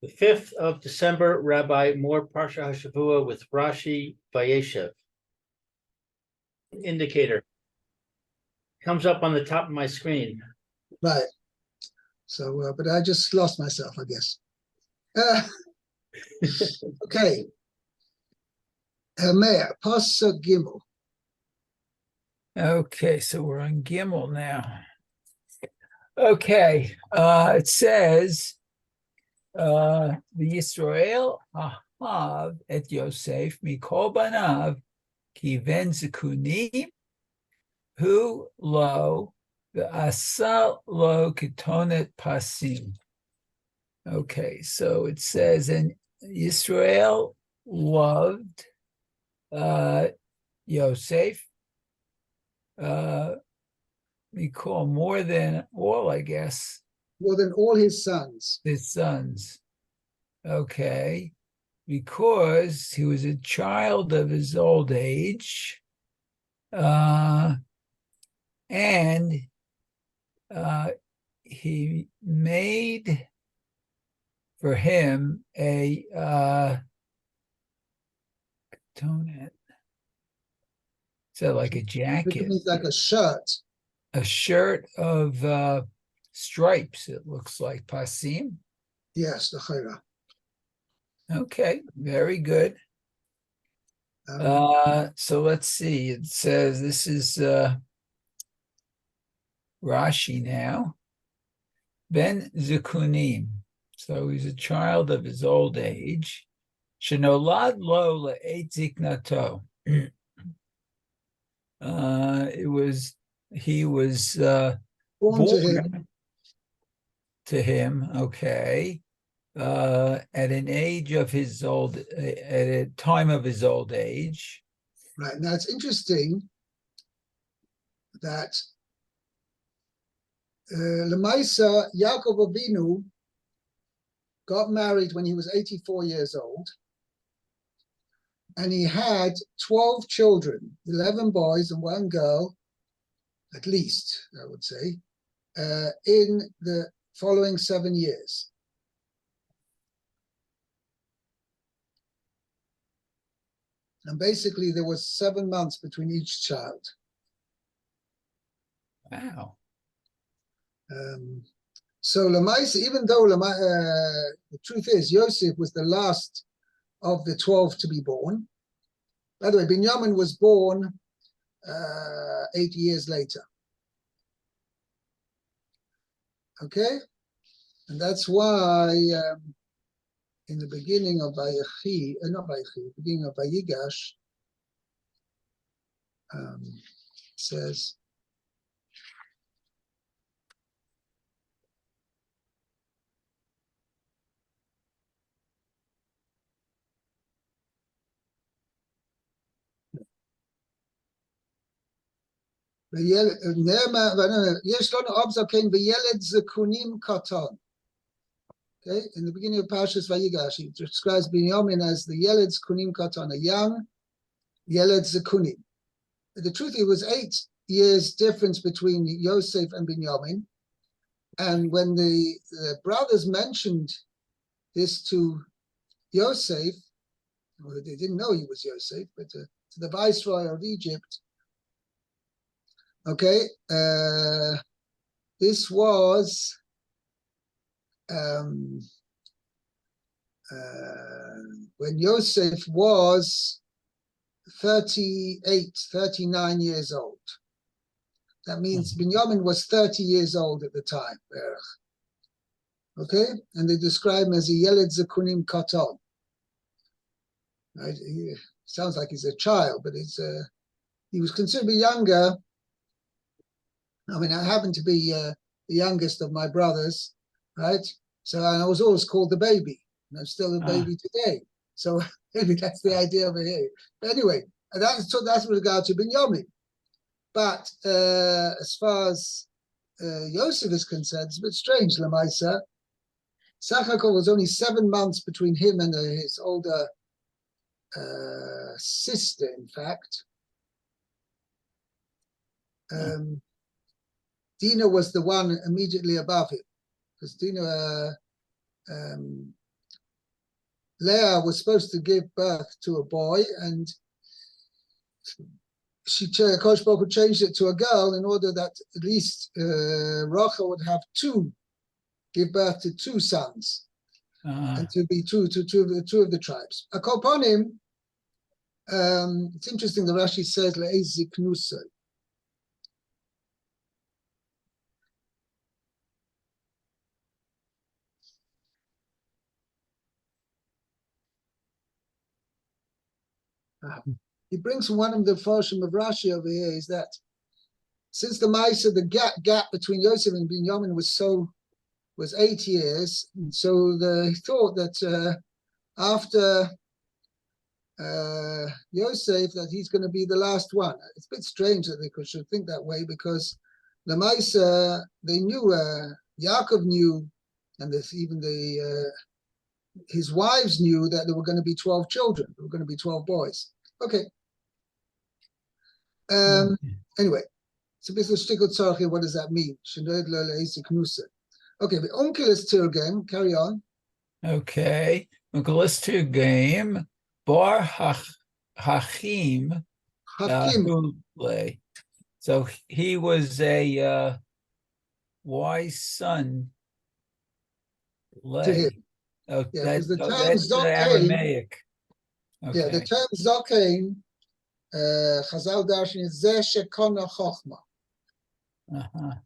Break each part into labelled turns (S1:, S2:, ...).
S1: The 5th of December, Rabbi Moore, Parsha Hashavua with Rashi Vayeshev. Indicator comes up on the top of my screen.
S2: Right. So, but I just lost myself, I guess. Okay. Hermea, Parsha Gimel.
S3: Okay, so we're on Gimel now. Okay, it says, the Yisrael ahav et Yosef mikol banav ki ven zikunim hu lo ve'asa lo ketonet pasim. Okay, so it says, and Yisrael loved Yosef, we call more than all, I guess.
S2: More than all his sons.
S3: His sons. Okay. Because he was a child of his old age. And he made for him a ketonet. So like a jacket.
S2: Like a shirt.
S3: A shirt of stripes, it looks like. Pasim?
S2: Yes, the chayra.
S3: Okay, very good. So let's see. It says this is Rashi now. Ben Zikunim. So he's a child of his old age. Shenolad lo le'et ziknato. He was born to him, okay, at an age of his old, at a time of his old age.
S2: Right. Now it's interesting that Lemaisa Yaakov Avinu got married when he was 84 years old, and he had 12 children, 11 boys and 1 girl, at least, I would say, in the following 7 years. And basically, there was 7 months between each child.
S3: Wow.
S2: So Lemaisa, even though the truth is, Yosef was the last of the 12 to be born. By the way, Binyamin was born 8 years later. Okay? And that's why in the beginning of Vayechi, not Vayechi, beginning of Vayigash, it says, יש לנו אופציה כן וילד זקונים קטן. Okay, in the beginning of Parshas Vayigash, he describes Binyamin as the Yeled Zekunim Katan, a young Yeled Zekunim. The truth, it was 8 years difference between Yosef and Binyamin. And when the brothers mentioned this to Yosef, well, they didn't know he was Yosef, but to the viceroy of Egypt, okay, this was when Yosef was 39 years old. That means Binyamin was 30 years old at the time. Okay, and they describe him as a Yeled Zekunim Katan. Right? He sounds like he's a child, but he was considerably younger. I mean, I happen to be the youngest of my brothers, right? So I was always called the baby, and I'm still a baby today. So maybe that's the idea over here. But anyway, that's with regard to Binyamin. But as far as Yosef is concerned, it's a bit strange, Lamaisa. Sachakol was only 7 months between him and his older sister, in fact. Dina was the one immediately above him, because Dina Leah was supposed to give birth to a boy, and Kosh Baruch Hu changed it to a girl in order that at least Rachel would have give birth to two sons, and to be two of the tribes. Akoponim, it's interesting. The Rashi says le'eziknusay. He brings one of the Farshim of Rashi over here is that since the Maisa, the gap between Yosef and Binyamin was 8 years, and so he thought that after Yosef that he's going to be the last one. It's a bit strange that they should think that way, because the Maisa, they knew, Yaakov knew, and even his wives knew that there were going to be 12 children. There were going to be 12 boys. Okay. Anyway, so this is shtickle tzarch here. What does that mean? Okay, the uncle is Tirgem. Carry on.
S3: Okay. Uncle is Tirgem. Bar Hachim. So he was a wise son.
S2: To him.
S3: Oh,
S2: yeah,
S3: that's
S2: the term
S3: Aramaic. Okay.
S2: Yeah, the term Zokain, Chazal Darshan is Zeh Shekona Chochma.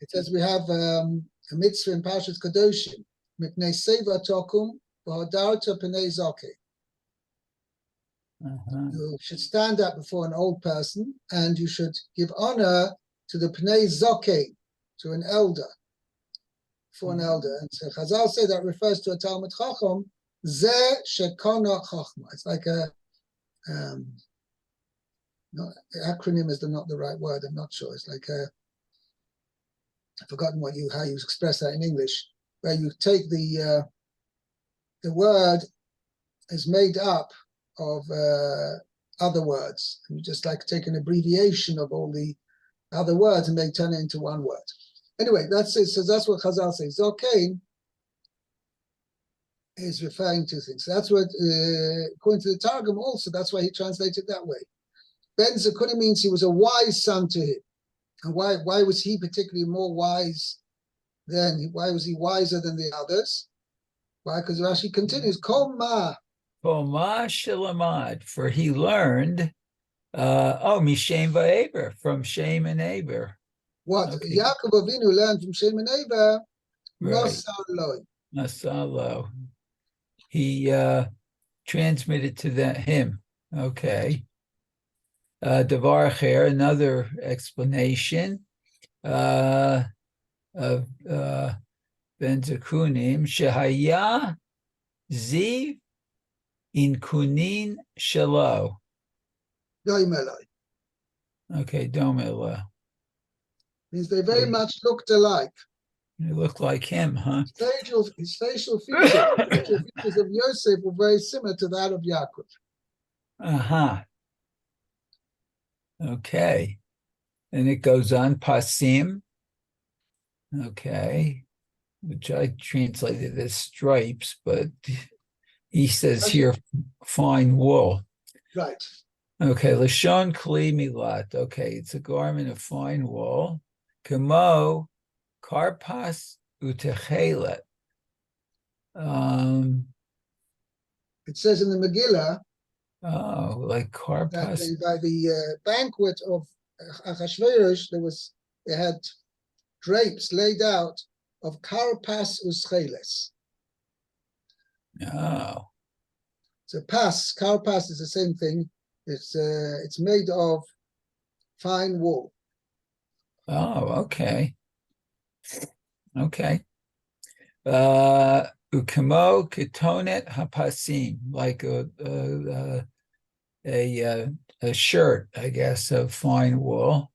S2: It says we have a mitzvah in Parshas Kadoshim, Mipnei Seva Tokum, V'hodarta Pnei Zokain. You should stand up before an old person, and you should give honor to the Pnei Zokain, to an elder, for an elder. And so Chazal say that refers to a Talmud Chacham, Zeh Shekona Chochma. It's like acronym is not the right word. I'm not sure. It's like I've forgotten how you express that in English, where you take the word is made up of other words, and you just like take an abbreviation of all the other words and they turn it into one word. Anyway, that's it. So that's what Chazal says. Zokain is referring to things. That's what, according to the Targum also, that's why he translated that way. Ben Zakuni means he was a wise son to him. And why was he particularly more wise why was he wiser than the others? Why? Because Rashi continues, Kol ma
S3: Shilamad, for he learned, Mishem Va'eber, from Shem and Eber.
S2: What? Okay. Yaakov Avinu learned from Shem and Eber,
S3: Nasalo. He transmitted to him. Okay. Devar Acher, another explanation of Ben Zakunim, Shehaya Ziv in Kunin Shalo.
S2: Doimelai.
S3: Okay, Domela.
S2: Means they very much looked alike.
S3: They look like him, huh?
S2: His facial features of Yosef were very similar to that of Yaakov.
S3: Okay. And it goes on, Pasim. Okay. Which I translated as stripes, but he says here, fine wool.
S2: Right.
S3: Okay, Lashon Kli Milat. Okay, it's a garment of fine wool. Kamo Karpas Utechelet.
S2: It says in the Megillah,
S3: like Karpas.
S2: by the banquet of Achashverosh, they had drapes laid out of Karpas Uscheles.
S3: Oh.
S2: So Karpas is the same thing. It's made of fine wool.
S3: Oh, okay. Okay. Ukamo Ketonet Hapasim, like a shirt, I guess, of fine wool.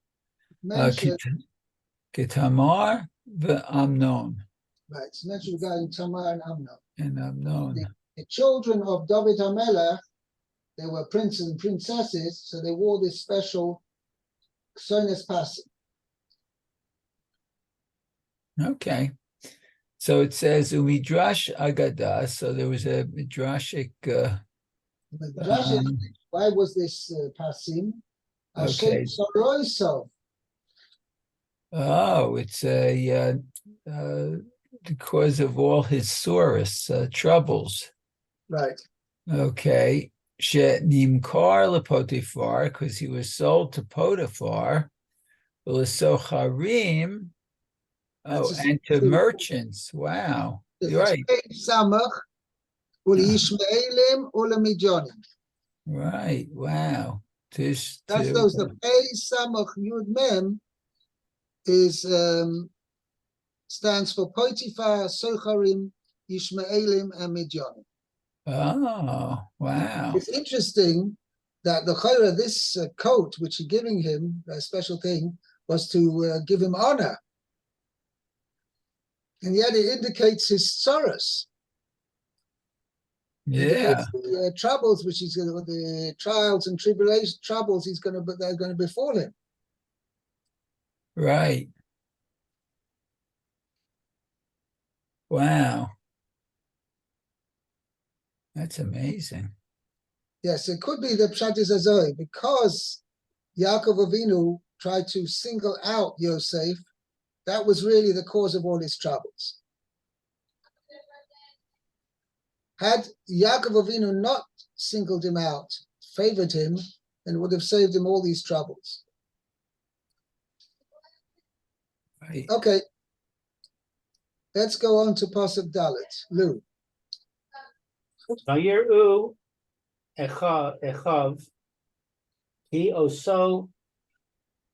S3: Ketamar v'Amnon.
S2: Right, it's mentioned regarding Tamar and Amnon.
S3: And Amnon.
S2: The children of David HaMelech, they were princes and princesses, so they wore this special Ksones Pasim.
S3: Okay. So it says Umidrash Agadah. So there was a midrashic.
S2: Why was this pasim?
S3: Okay. Oh, it's because of all his sorus troubles.
S2: Right.
S3: Okay. Nimkar lePotifar, because he was sold to Potiphar. L'socharim. Oh, and to merchants. Wow. You're right. Right. Wow.
S2: That's those, the Pei Samach Yud Mem is stands for Potiphar, Socharim, Yishmaelim, and Midyanim.
S3: Oh, wow.
S2: It's interesting that the Chayra, this coat which he's giving him, a special thing, was to give him honor. And yet it indicates his sorrows.
S3: Yeah.
S2: Indicates the troubles which he's going to, the trials and tribulations, troubles they're going to befall him.
S3: Right. Wow. That's amazing.
S2: Yes, it could be the Pshat is Azoi, because Yaakov Avinu tried to single out Yosef. That was really the cause of all his troubles. Had Yaakov Avinu not singled him out, favored him, then would have saved him all these troubles.
S3: Right.
S2: Okay. Let's go on to Pasuk Dalet. Lou.
S1: Vayiru Echav Ki Oso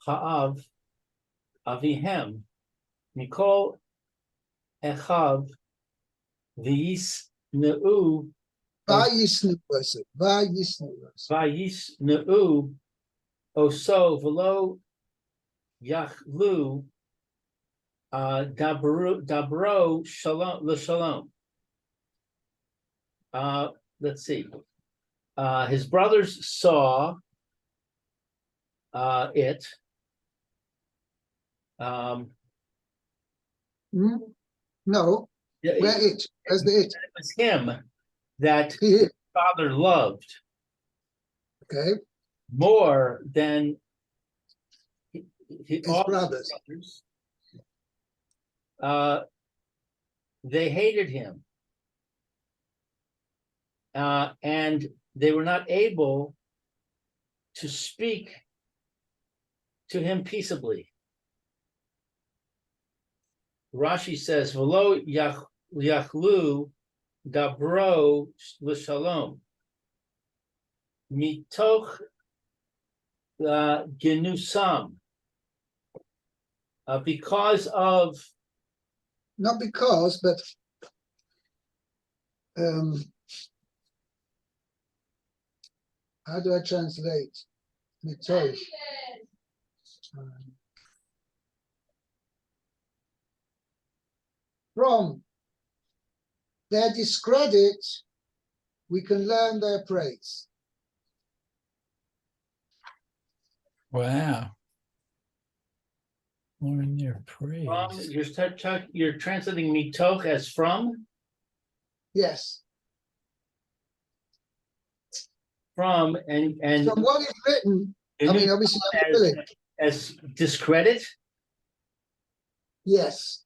S1: Ha'av Avihem Mikol Echav V'yisneu
S2: Vayisnu
S1: Oso V'lo Yachlu Dabro Shalom L'Shalom. Let's see. His brothers saw it.
S2: No, where it? Where's the it?
S1: It was him that
S2: He
S1: his father loved
S2: Okay.
S1: more than
S2: His
S1: all
S2: brothers.
S1: his brothers. They hated him. And they were not able to speak to him peaceably. Rashi says, "V'lo yachlu dabro l'shalom mitoch genusam," because of,
S2: Not because, but how do I translate? Mitoch. From their discredit, we can learn their praise.
S3: Wow. Learn their praise.
S1: you're translating mitoch as from?
S2: Yes.
S1: From and
S2: From what is written, I mean, obviously,
S1: as discredit.
S2: Yes.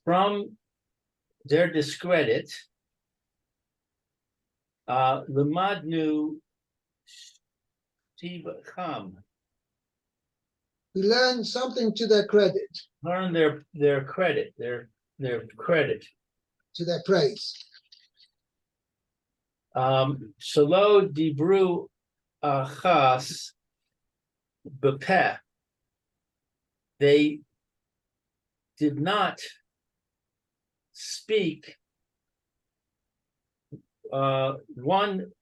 S1: From their discredit, Lamadnu Shivacham.
S2: We learn something to their credit.
S1: Learn their credit, their credit.
S2: To their praise.
S1: Shalo Dibru Achas Bepeh. They did not speak one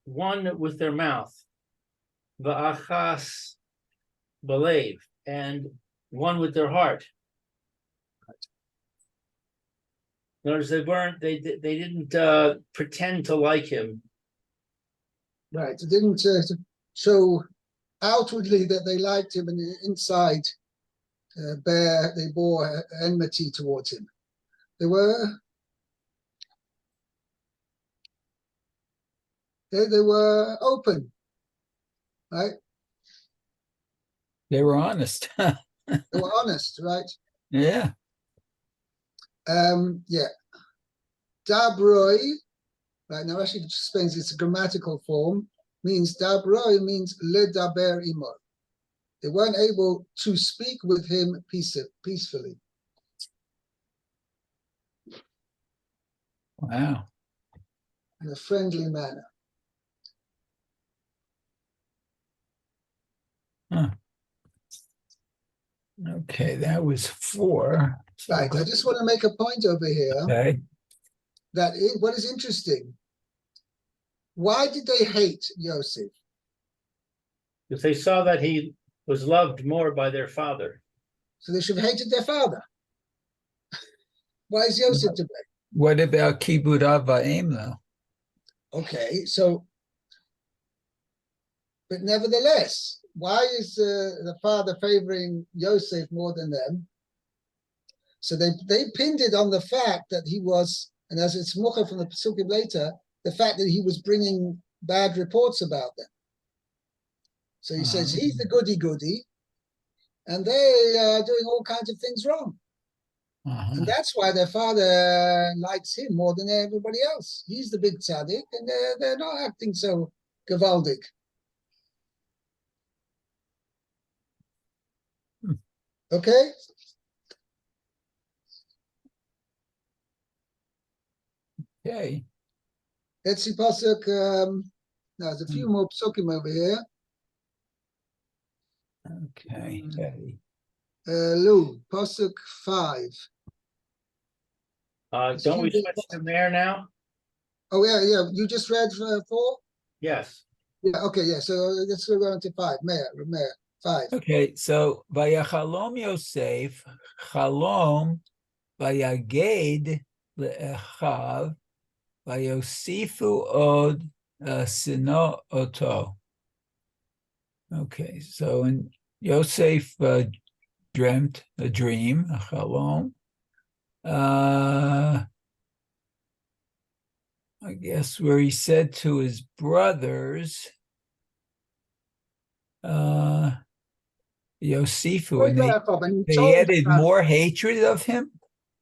S1: with their mouth, va'achas belev, and one with their heart. In other words, they didn't pretend to like him.
S2: Right. It didn't show outwardly that they liked him, and inside they bore enmity towards him. They were open, right?
S3: They were honest.
S2: They were honest, right?
S3: Yeah.
S2: Yeah. Dabroi, right now Rashi explains it's a grammatical form, means dabroi means ledaber imo. They weren't able to speak with him peacefully.
S3: Wow.
S2: In a friendly manner.
S3: Huh. Okay, that was 4. So
S2: Right. I just want to make a point over here
S3: okay.
S2: that what is interesting, why did they hate Yosef?
S1: Because they saw that he was loved more by their father.
S2: So they should have hated their father. Why is Yosef to blame?
S3: What about Kibud Av Va'em, though?
S2: Okay, so, but nevertheless, why is the father favoring Yosef more than them? So they pinned it on the fact that he was, and as it's mucha from the Pesukim later, the fact that he was bringing bad reports about them. So he says he's the goody, and they are doing all kinds of things wrong. And that's why their father likes him more than everybody else. He's the big tzaddik, and they're not acting so gewaldig. Okay?
S3: Okay.
S2: Let's see pasuk. Now there's a few more psukim over here.
S3: Okay. Okay.
S2: Lou, pasuk 5.
S1: Don't we switch to there now?
S2: Oh yeah. You just read 4.
S1: Yes.
S2: Yeah. Okay. Yeah. So let's go on to 5. Meir, 5.
S3: Okay. So Vayachalom Yosef Chalom Vayaged le'echav Vayosifu od sino oto. Okay. So in Yosef dreamt a dream, a chalom. I guess where he said to his brothers, Yosifu, and they added more hatred of him?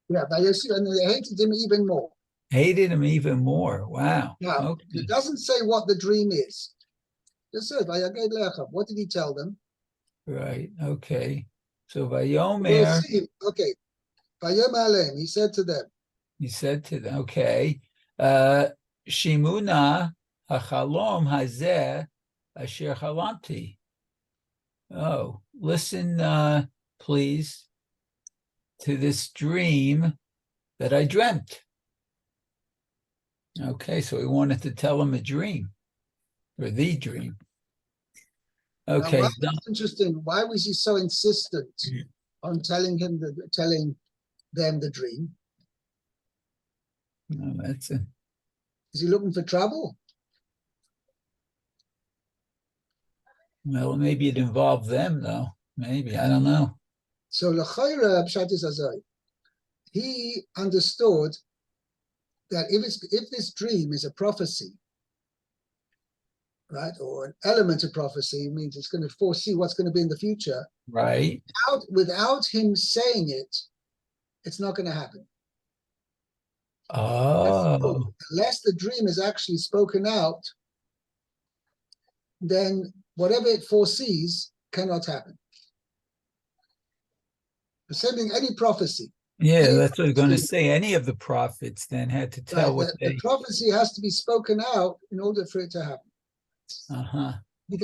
S2: Yeah, Vayosef, and they hated him even more.
S3: Hated him even more. Wow.
S2: Now,
S3: Okay.
S2: it doesn't say what the dream is. Just said, Vayaged le'echav. What did he tell them?
S3: Right. Okay. So
S2: We'll
S3: Vayomer,
S2: see. Okay. Vayomer aleim. He said to them.
S3: he said to them, okay, Shimuna hachalom hazeh asher chalamti. Oh, listen, please, to this dream that I dreamt. Okay, so he wanted to tell him a dream, or the dream. Okay.
S2: Now, that's interesting. Why was he so insistent on telling them the dream?
S3: No, that's it.
S2: Is he looking for trouble?
S3: Well, maybe it involved them, though. Maybe, I don't know.
S2: So l'chayra pshat is azay. He understood that if this dream is a prophecy, right, or an element of prophecy, it means it's going to foresee what's going to be in the future.
S3: Right.
S2: Without him saying it, it's not going to happen.
S3: Oh.
S2: Unless the dream is actually spoken out, then whatever it foresees cannot happen. The same thing, any prophecy.
S3: Yeah, that's what I was going to say. Any of the prophets then had to tell what
S2: the prophecy has to be spoken out in order for it to happen.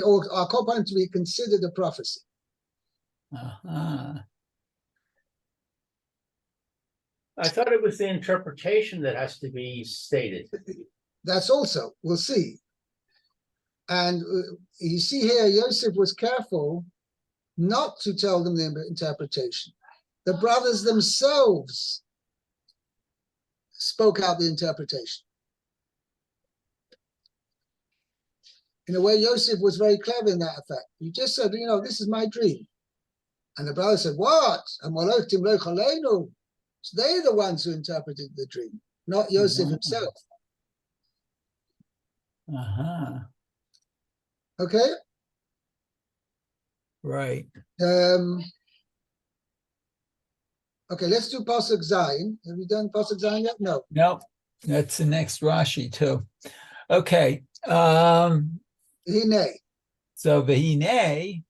S2: Or our component to be considered a prophecy.
S1: I thought it was the interpretation that has to be stated.
S2: That's also, we'll see. And you see here, Yosef was careful not to tell them the interpretation. The brothers themselves spoke out the interpretation. In a way, Yosef was very clever in that effect. He just said, this is my dream. And the brother said, what? So they're the ones who interpreted the dream, not Yosef himself. Okay?
S3: Right.
S2: Okay, let's do Pasuk Zayin. Have you done Pasuk Zayin yet? No.
S3: Nope. That's the next Rashi too. Okay.
S2: Hine.
S3: So v'hine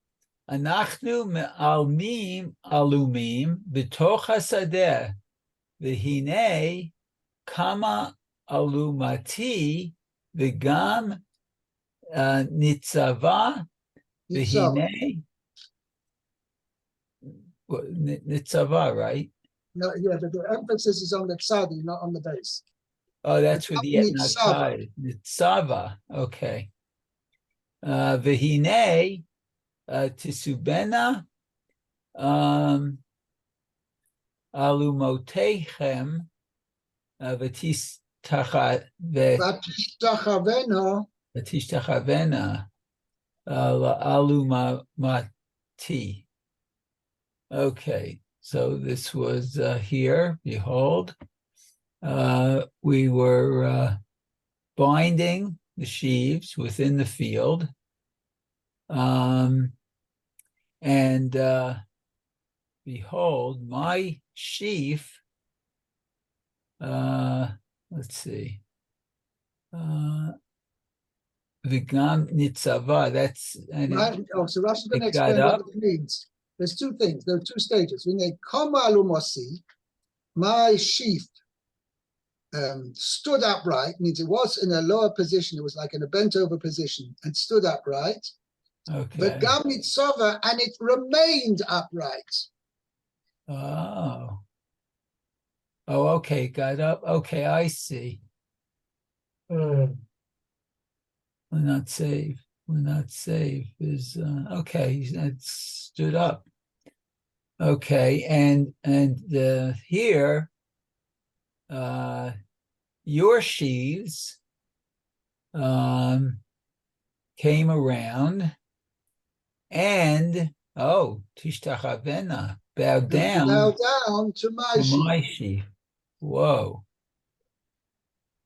S3: anachnu me'almim alumim b'toch hasadeh v'hine kama alumati v'gam nitzava v'hine nitzava, right?
S2: No, yeah, but the emphasis is on the tzadi, not on the base.
S3: Oh, that's with the
S2: Nitzava.
S3: Nitzava. Okay. V'hine tisubena alumotechem v'tishtachavena alumati. Okay, so this was here. Behold, we were binding the sheaves within the field, and behold, my sheaf. Let's see. Vigam nitzava. That's
S2: Right? Oh, so Rashi is going to explain what it means. There's two things. There are two stages. When they come alumosi, my sheaf stood upright, means it was in a lower position. It was like in a bent over position and stood upright.
S3: Okay.
S2: But gam nitzava, and it remained upright.
S3: Oh. Oh, okay. Got up. Okay, I see. We're not safe. We're not safe. Is okay. That stood up. Okay, and here, your sheaves came around, and tishtachavena, bow down
S2: To my
S3: sheaf. Whoa.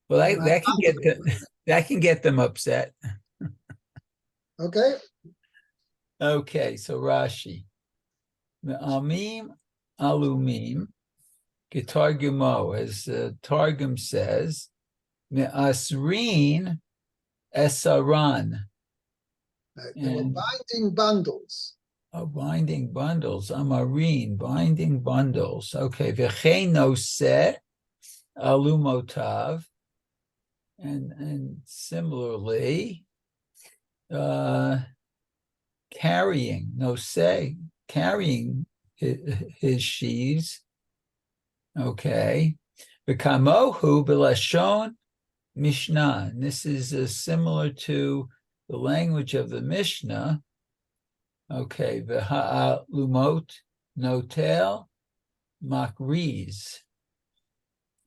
S3: Well, that can get them. That can get them upset.
S2: Okay.
S3: Okay, so Rashi. Me'amim alumim, Getargumo, as Targum says, Me'asrin esaran.
S2: They were binding bundles.
S3: Binding bundles, Amarin, binding bundles. Okay, V'chein noseh alumotav, and similarly, carrying, noseh, carrying his sheaves. Okay. V'kamohu b'lashon Mishnah. And this is similar to the language of the Mishnah. Okay. V'ha'alumot notel makriz.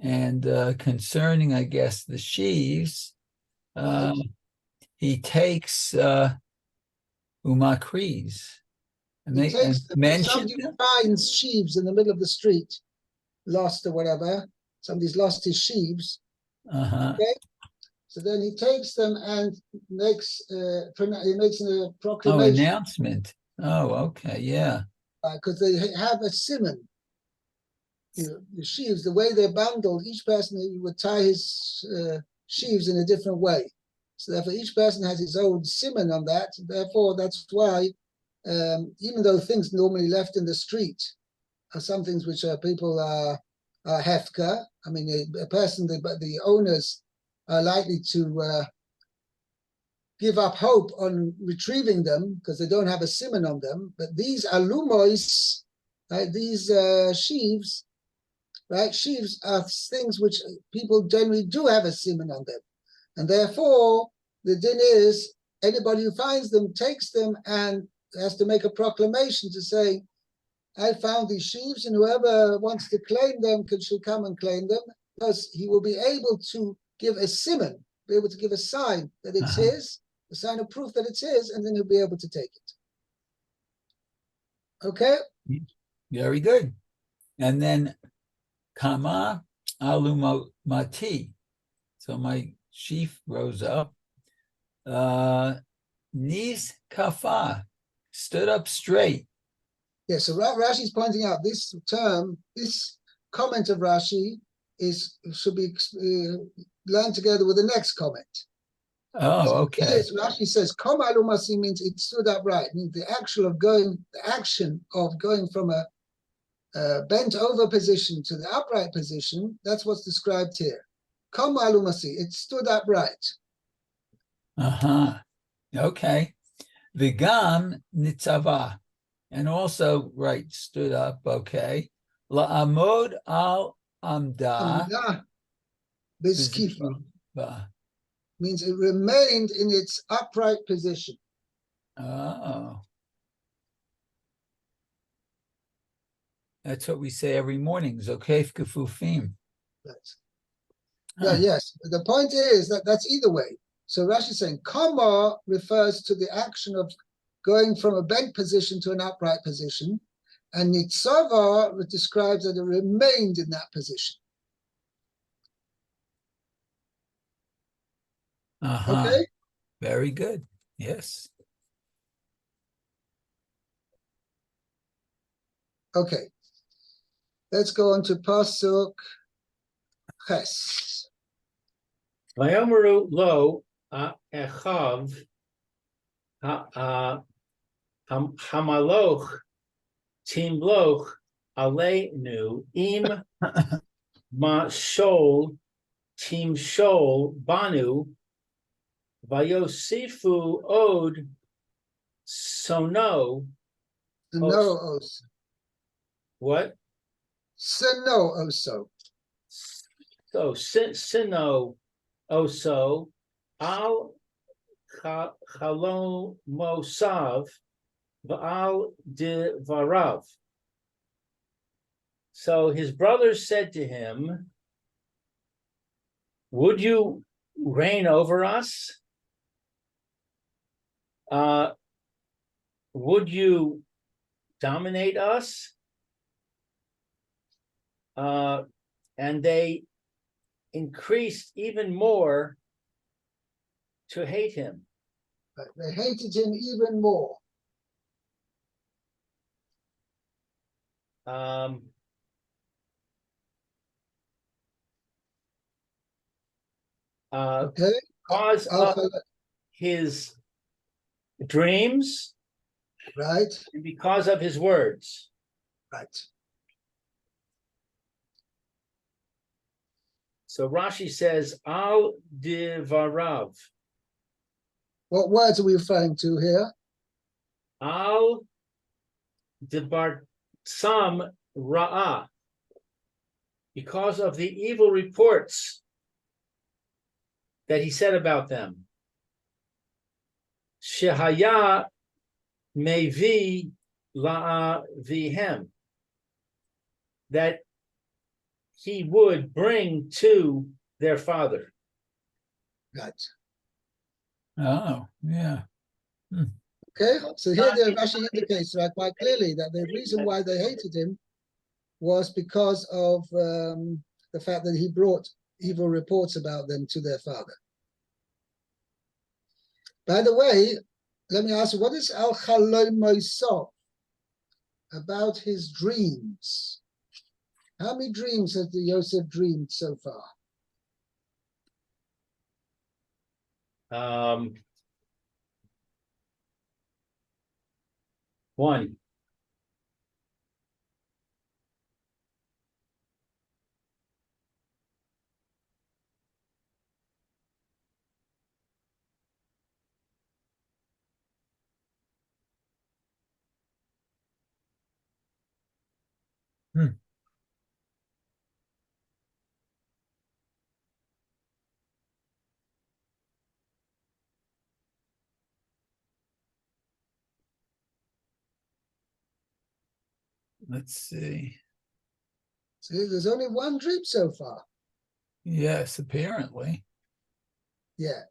S3: And concerning, I guess, the sheaves, he takes umakriz. And they mentioned
S2: somebody finds sheaves in the middle of the street, lost or whatever. Somebody's lost his sheaves. Okay, so then he takes them and makes a proclamation.
S3: Announcement. Oh, okay, yeah.
S2: Because they have a simon. The sheaves, the way they're bundled, each person would tie his sheaves in a different way. So therefore, each person has his own simon on that. Therefore, that's why. Even though things normally left in the street are some things which people are hefka. I mean, a person, the owners are likely to give up hope on retrieving them because they don't have a simon on them. But these alumois, right, these sheaves, right, sheaves are things which people generally do have a simon on them. And therefore, the din is anybody who finds them takes them and has to make a proclamation to say, I found these sheaves, and whoever wants to claim them should come and claim them, because he will be able to give a simon, be able to give a sign that it's his, a sign of proof that it's his, and then he'll be able to take it. Okay?
S3: Very good. And then Kama alumati. So my sheaf rose up. Nis kafa, stood up straight.
S2: Yeah, so Rashi's pointing out this term, this comment of Rashi should be learned together with the next comment.
S3: Oh,
S2: So
S3: okay.
S2: yes, Rashi says Kom alumasi means it stood upright. It means the action of going from a bent over position to the upright position. That's what's described here. Kom alumasi, it stood upright.
S3: Okay. Vigam nitzava, and also stood up. Okay. La'amod al amda
S2: Bizkifa
S3: bizkifa.
S2: means it remained in its upright position.
S3: Oh, that's what we say every morning. Zokef kefufim.
S2: Right. Yeah, yes. The point is that that's either way. So Rashi is saying Kama refers to the action of going from a bent position to an upright position, and Nitzava describes that it remained in that position. Okay?
S3: Very good. Yes.
S2: Okay. Let's go on to Pasuk Ches.
S1: Vayomeru lo echav hamaloch timloch aleinu im mashol timshol banu vayosifu od sono.
S2: Seno oso.
S1: What?
S2: Seno oso.
S1: So sino oso al chalom mosav v'al divarav. So his brothers said to him, would you reign over us? Would you dominate us? And they increased even more to hate him.
S2: But they hated him even more. Okay.
S1: Because of his dreams,
S2: right,
S1: and because of his words.
S2: Right.
S1: So Rashi says, al divarav.
S2: What words are we referring to here?
S1: Al dibar sam ra'ah. Because of the evil reports that he said about them. Shehaya mevi la'avihem. That he would bring to their father.
S2: Right.
S3: Oh, yeah.
S2: Okay, so here the Rashi indicates quite clearly that the reason why they hated him was because of the fact that he brought evil reports about them to their father. By the way, let me ask you, what is Al Chalom Mosav about his dreams? How many dreams has the Yosef dreamed so far?
S1: One.
S3: Let's see.
S2: See, there's only one dream so far.
S3: Yes, apparently.
S2: Yeah.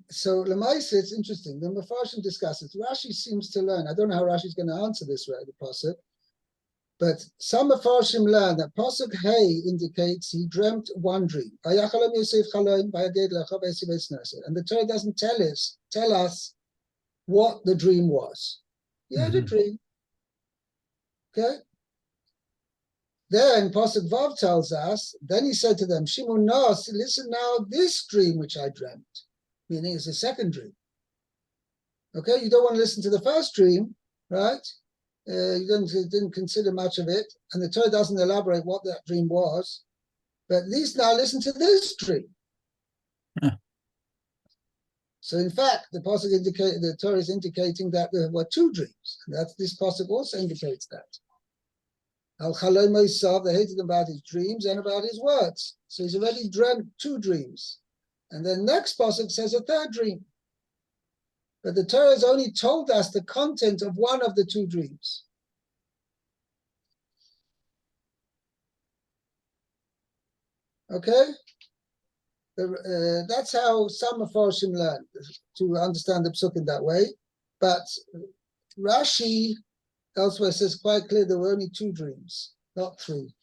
S2: So Lamaisa, it's interesting. The Mefarshim discusses. Rashi seems to learn. I don't know how Rashi's going to answer this right, the pasuk. But some Mefarshim learn that Pasuk Hey indicates he dreamt one dream. And the Torah doesn't tell us what the dream was. He had a dream. Okay? Then Pasuk Vav tells us, then he said to them, Shimon Nas, listen now, this dream which I dreamt, meaning it's a second dream. Okay, you don't want to listen to the first dream, right? You didn't consider much of it, and the Torah doesn't elaborate what that dream was. But at least now listen to this dream. So in fact, the Torah is indicating that there were two dreams, and that this pasuk also indicates that. Al Chaloi Moisav, they hated about his dreams and about his words. So he's already dreamt two dreams, and then next pasuk says a third dream. But the Torah has only told us the content of one of the two dreams. Okay? That's how some Mefarshim learn, to understand the psuk in that way. But Rashi elsewhere says quite clear there were only two dreams, not three.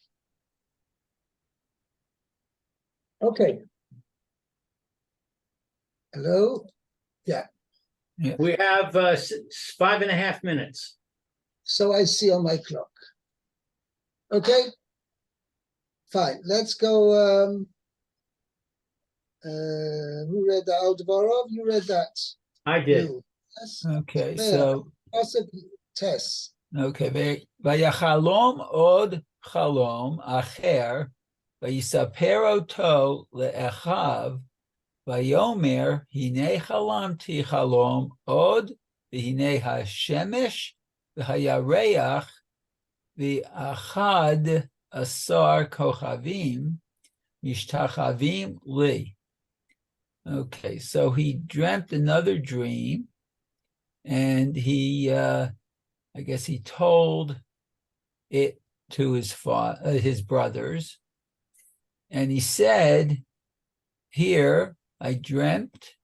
S2: Okay. Hello? Yeah.
S1: We have 5.5 minutes.
S2: So I see on my clock. Okay? Fine. Let's go. Who read that? Aldebarov? You read that?
S1: I did.
S2: Yes?
S3: Okay,
S2: There.
S3: so
S2: Tess.
S3: okay. Vayachalom od chalom acher vayisaper oto le'echav vayomer hine chalamti chalom od v'hine hashemesh v'hayareach v'achad asar kochavim mishtachavim li. Okay, so he dreamt another dream, and he, I guess he told it to his brothers, and he said, here, I dreamt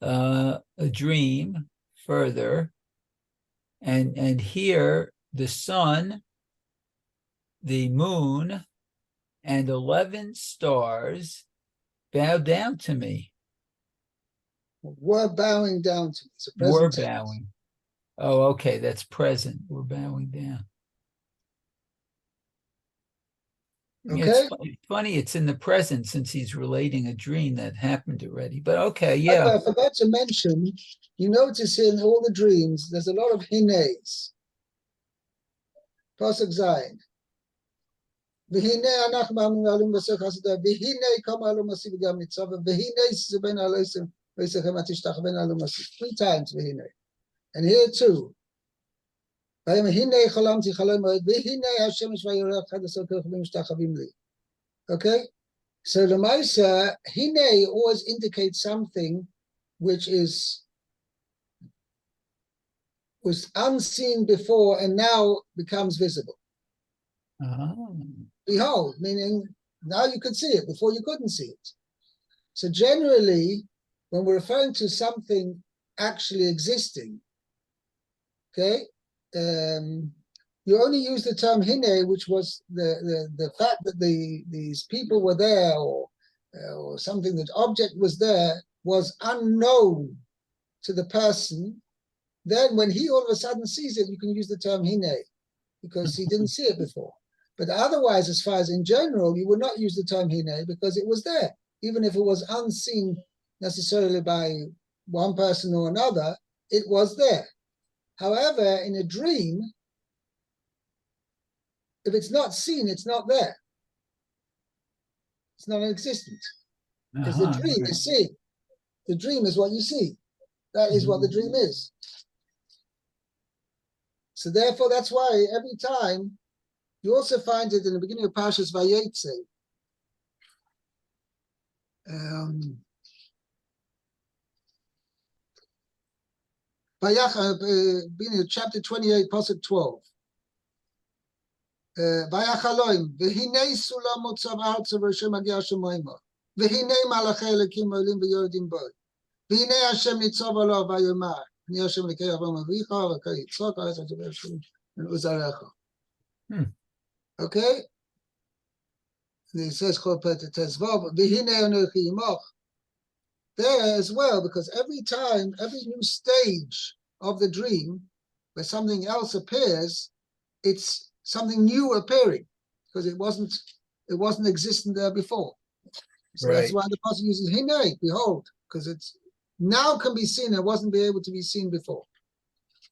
S3: a dream further, and here the sun, the moon, and 11 stars bow down to me.
S2: We're bowing down to me. It's a present
S3: We're
S2: tense.
S3: bowing. Oh, okay, that's present. We're bowing down.
S2: Okay.
S3: It's funny, it's in the present since he's relating a dream that happened already. But okay,
S2: By the
S3: yeah.
S2: way, I forgot to mention, you notice in all the dreams, there's a lot of hines. Pasuk Zayin. V'hinei anach ma'amin alum v'sech hasadah. V'hinei kam alum asi v'gam mitzvah. V'hinei sizaben alosim v'yisechem atishtachben alum asi. 3 times v'hinei. And here too. V'hinei chalamti chalom moed. V'hinei hashemesh v'yorech chad asar kochavim mishtachavim li. Okay? So the Maisa, Hine always indicates something which was unseen before and now becomes visible. Behold, meaning now you could see it, before you couldn't see it. So generally, when we're referring to something actually existing, okay, you only use the term hine, which was the fact that these people were there, or something, that object was there, was unknown to the person. Then when he all of a sudden sees it, you can use the term hine, because he didn't see it before. But otherwise, as far as in general, you would not use the term hine because it was there. Even if it was unseen necessarily by one person or another, it was there. However, in a dream, if it's not seen, it's not there. It's not existent. Because the dream is seen. The dream is what you see. That is what the dream is. So therefore, that's why every time, you also find it in the beginning of Parsha Vayeshev. Beginning of chapter 28, Pasuk 12. Vayachaloim, v'hinei sulam motzav ha'artzav v'Hashem magiah shemoima, v'hinei malachei elokim olim v'yordim bo, v'hinei Hashem nitzav alav v'yomar, ani Hashem lekei Avraham avicha v'kei Yitzchak ha'etz ha'tzav Hashem uzarecha. Okay? And he says, there as well, because every time, every new stage of the dream where something else appears, it's something new appearing, because it wasn't existent there before. So that's
S3: Right.
S2: why the pasuk uses Hine, behold, because it's now can be seen and wasn't be able to be seen before.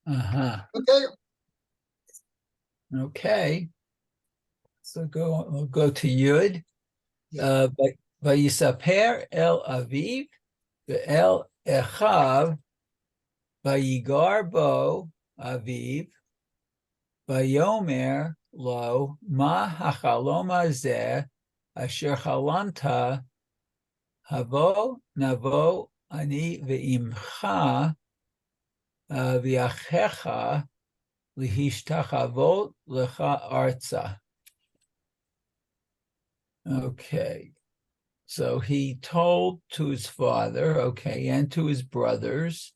S3: Uh-huh.
S2: Okay?
S3: Okay. So we'll go to Yud.
S2: Yeah.
S3: Vayisaper el Aviv ve'el Echav vayigar bo Aviv vayomer lo ma hachalom hazeh asher chalanta havo navo ani ve'imcha v'achecha lihishtachavot lecha arza. Okay. So he told to his father, okay, and to his brothers,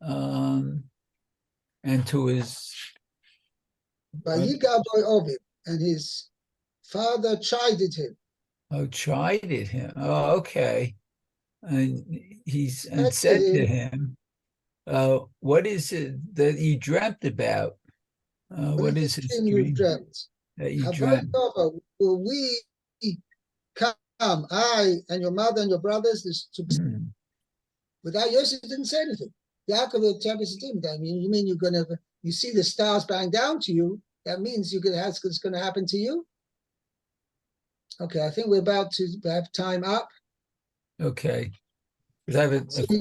S3: and to his
S2: Vayigar bo Ovid, and his father chided him.
S3: chided him. Oh, okay. And said to him, what is it that you dreamt about? What is his
S2: dream you've
S3: dream
S2: dreamt?
S3: that you
S2: Havoi
S3: dreamt?
S2: tova, will we come, I and your mother and your brothers, without Yosef didn't say anything. Yaakov said, I mean, you mean you see the stars bowing down to you, that means it's going to happen to you? Okay, I think we're about to have time up.
S3: Okay. Because I have a
S2: So
S3: question.